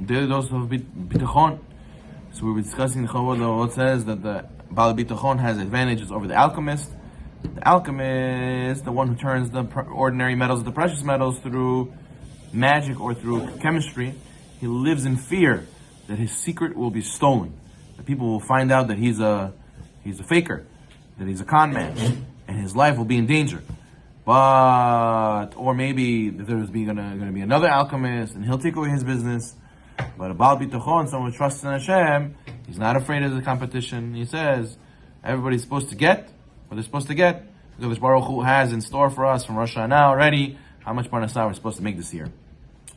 daily dose of Bitachon. So we were discussing the Chavod, what says that the Baal Bitachon has advantages over the alchemist. The alchemist, the one who turns the ordinary metals into precious metals through magic or through chemistry, he lives in fear that his secret will be stolen. That people will find out that he's a faker, that he's a con man, and his life will be in danger. But, or maybe there's going to be another alchemist, and he'll take away his business. But a Baal Bitachon, someone who trusts in Hashem, he's not afraid of the competition. He says, everybody's supposed to get what they're supposed to get. Because Baruch Hu has in store for us from Rosh Hashanah already how much Parnassah we're supposed to make this year.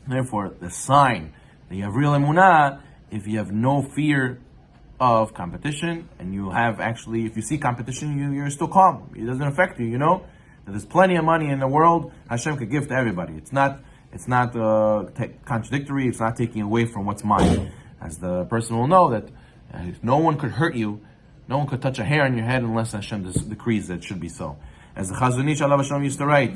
Therefore, the sign that you have real emunah, if you have no fear of competition, and you have actually, if you see competition, you're still calm. It doesn't affect you, you know? That there's plenty of money in the world, Hashem could give to everybody. It's not contradictory, it's not taking away from what's mine. As the person will know that no one could hurt you, no one could touch a hair on your head unless Hashem decrees that it should be so. As the Chazon Ish Alav Hashem used to write,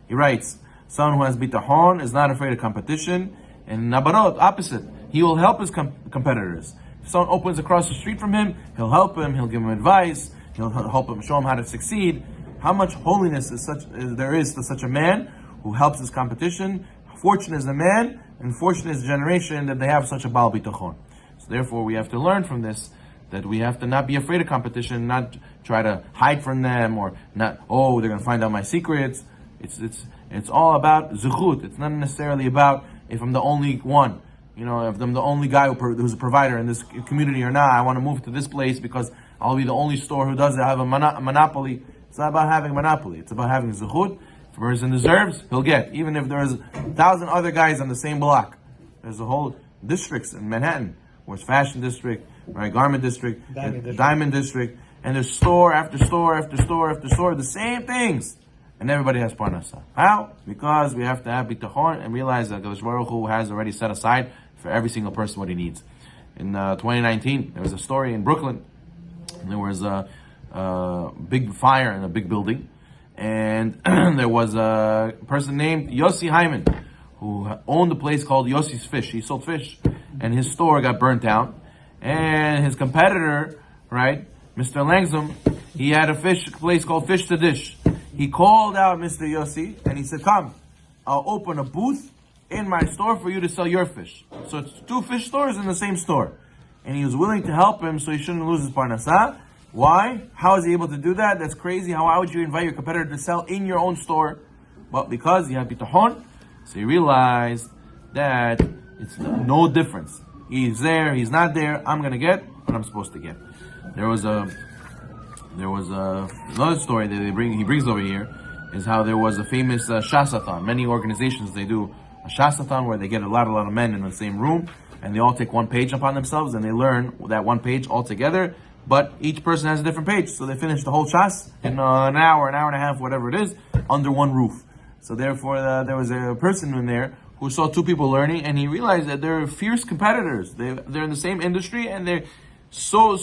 he writes, someone who has bitachon is not afraid of competition, and nabarot, opposite, he will help his competitors. If someone opens across the street from him, he'll help him, he'll give him advice, he'll help him, show him how to succeed. How much holiness there is to such a man who helps his competition. Fortunate is the man, and fortunate is the generation that they have such a Baal Bitachon. So therefore, we have to learn from this that we have to not be afraid of competition, not try to hide from them, or not, they're going to find out my secrets. It's all about zuchut. It's not necessarily about if I'm the only one. You know, if I'm the only guy who's a provider in this community or not, I want to move to this place because I'll be the only store who does it. I have a monopoly. It's not about having monopoly. It's about having zuchut. If a person deserves, he'll get. Even if there's 1,000 other guys on the same block. There's a whole districts in Manhattan, where it's fashion district, right, garment district, diamond district, and there's store after store after store after store, the same things. And everybody has parnassah. How? Because we have to have bitachon and realize that Kadosh Baruch Hu has already set aside for every single person what he needs. In 2019, there was a story in Brooklyn. There was a big fire in a big building, and there was a person named Yossi Hyman who owned a place called Yossi's Fish. He sold fish, and his store got burnt down. And his competitor, right, Mr. Langzum, he had a fish place called Fish to Dish. He called out Mr. Yossi and he said, "Come, I'll open a booth in my store for you to sell your fish." So it's 2 fish stores in the same store, and he was willing to help him so he shouldn't lose his parnassah. Why? How is he able to do that? That's crazy. Why would you invite your competitor to sell in your own store? Well, because he had bitachon, so he realized that it's no difference. He's there, he's not there. I'm gonna get what I'm supposed to get. There was another story that he brings over here, is how there was a famous shasathon. Many organizations, they do a shasathon where they get a lot of men in the same room, and they all take 1 page upon themselves, and they learn that 1 page all together. But each person has a different page, so they finish the whole shas in an hour and a half, whatever it is, under one roof. So therefore, there was a person in there who saw 2 people learning, and he realized that they're fierce competitors. They're in the same industry, and they're so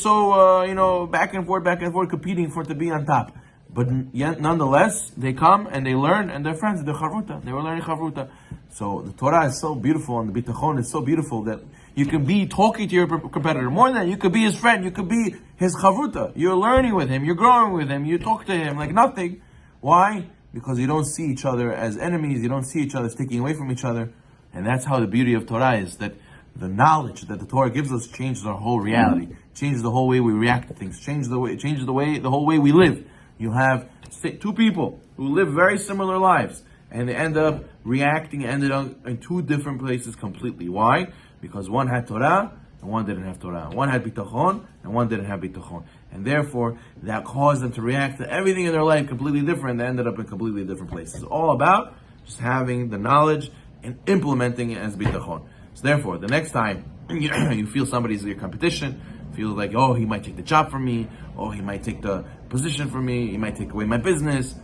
back and forth, competing to be on top. But yet, nonetheless, they come and they learn, and they're friends. They're chavruta. They were learning chavruta. So the Torah is so beautiful, and the bitachon is so beautiful that you can be talking to your competitor. More than that, you could be his friend. You could be his chavruta. You're learning with him. You're growing with him. You talk to him like nothing. Why? Because you don't see each other as enemies. You don't see each other as taking away from each other. And that's how the beauty of Torah is, that the knowledge that the Torah gives us changes our whole reality, changes the whole way we react to things, changes the whole way we live. You have 2 people who live very similar lives, and they end up ended up in 2 different places completely. Why? Because one had Torah and one didn't have Torah. One had bitachon and one didn't have bitachon. And therefore, that caused them to react to everything in their life completely different. They ended up in completely different places. It's all about just having the knowledge and implementing it as bitachon. So therefore, the next time you feel somebody's your competition, feel like, he might take the job from me, he might take the position from me, he might take away my business.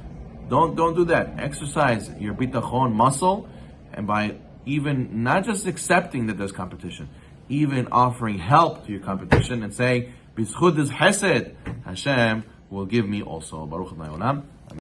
Don't do that. Exercise your bitachon muscle, and by even not just accepting that there's competition, even offering help to your competition and saying, "B'zchut is hesed, Hashem will give me also." Baruch Adonai Olam.